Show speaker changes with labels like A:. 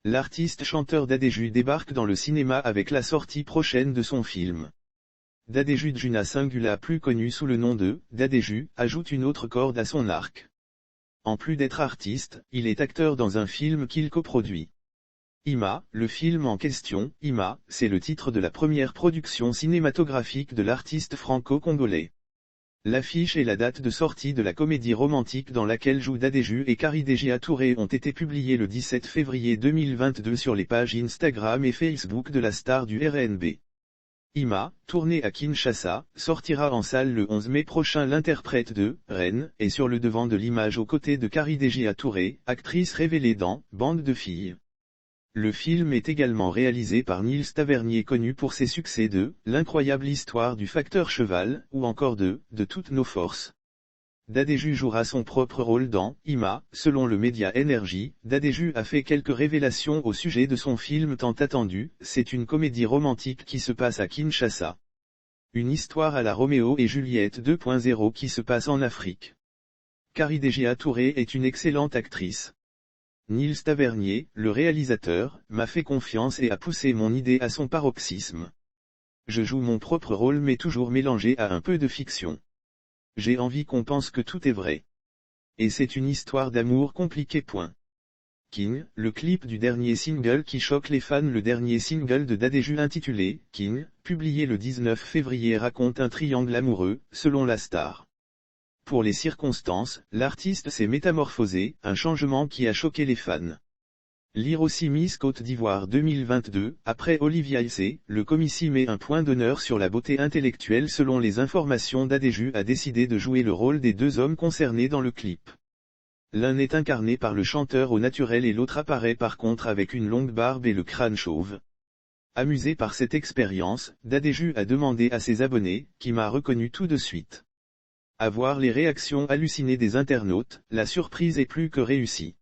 A: L'artiste chanteur Dadju débarque dans le cinéma avec la sortie prochaine de son film. Dadju Djuna Singula, plus connu sous le nom de Dadju, ajoute une autre corde à son arc. En plus d'être artiste, il est acteur dans un film qu'il coproduit. Ima, le film en question, Ima, c'est le titre de la première production cinématographique de l'artiste franco-congolais. L'affiche et la date de sortie de la comédie romantique dans laquelle jouent Dadju et Karidégia Touré ont été publiées le 17 février 2022 sur les pages Instagram et Facebook de la star du RNB. Ima, tournée à Kinshasa, sortira en salle le 11 mai prochain. L'interprète de Reine est sur le devant de l'image aux côtés de Karidégia Touré, actrice révélée dans Bande de filles. Le film est également réalisé par Nils Tavernier, connu pour ses succès de L'incroyable histoire du facteur cheval, ou encore de toutes nos forces. Dadju jouera son propre rôle dans Ima, selon le média Énergie. Dadju a fait quelques révélations au sujet de son film tant attendu. C'est une comédie romantique qui se passe à Kinshasa. Une histoire à la Roméo et Juliette 2.0 qui se passe en Afrique. Karidégia Touré est une excellente actrice. Nils Tavernier, le réalisateur, m'a fait confiance et a poussé mon idée à son paroxysme. Je joue mon propre rôle mais toujours mélangé à un peu de fiction. J'ai envie qu'on pense que tout est vrai. Et c'est une histoire d'amour compliquée. King, le clip du dernier single qui choque les fans. Le dernier single de Dadju intitulé King, publié le 19 février, raconte un triangle amoureux, selon la star. Pour les circonstances, l'artiste s'est métamorphosé, un changement qui a choqué les fans. Lire aussi Miss Côte d'Ivoire 2022, après Olivia Issé, le commissi met un point d'honneur sur la beauté intellectuelle. Selon les informations, Dadju a décidé de jouer le rôle des deux hommes concernés dans le clip. L'un est incarné par le chanteur au naturel et l'autre apparaît par contre avec une longue barbe et le crâne chauve. Amusé par cette expérience, Dadju a demandé à ses abonnés, qui m'a reconnu tout de suite. À voir les réactions hallucinées des internautes, la surprise est plus que réussie.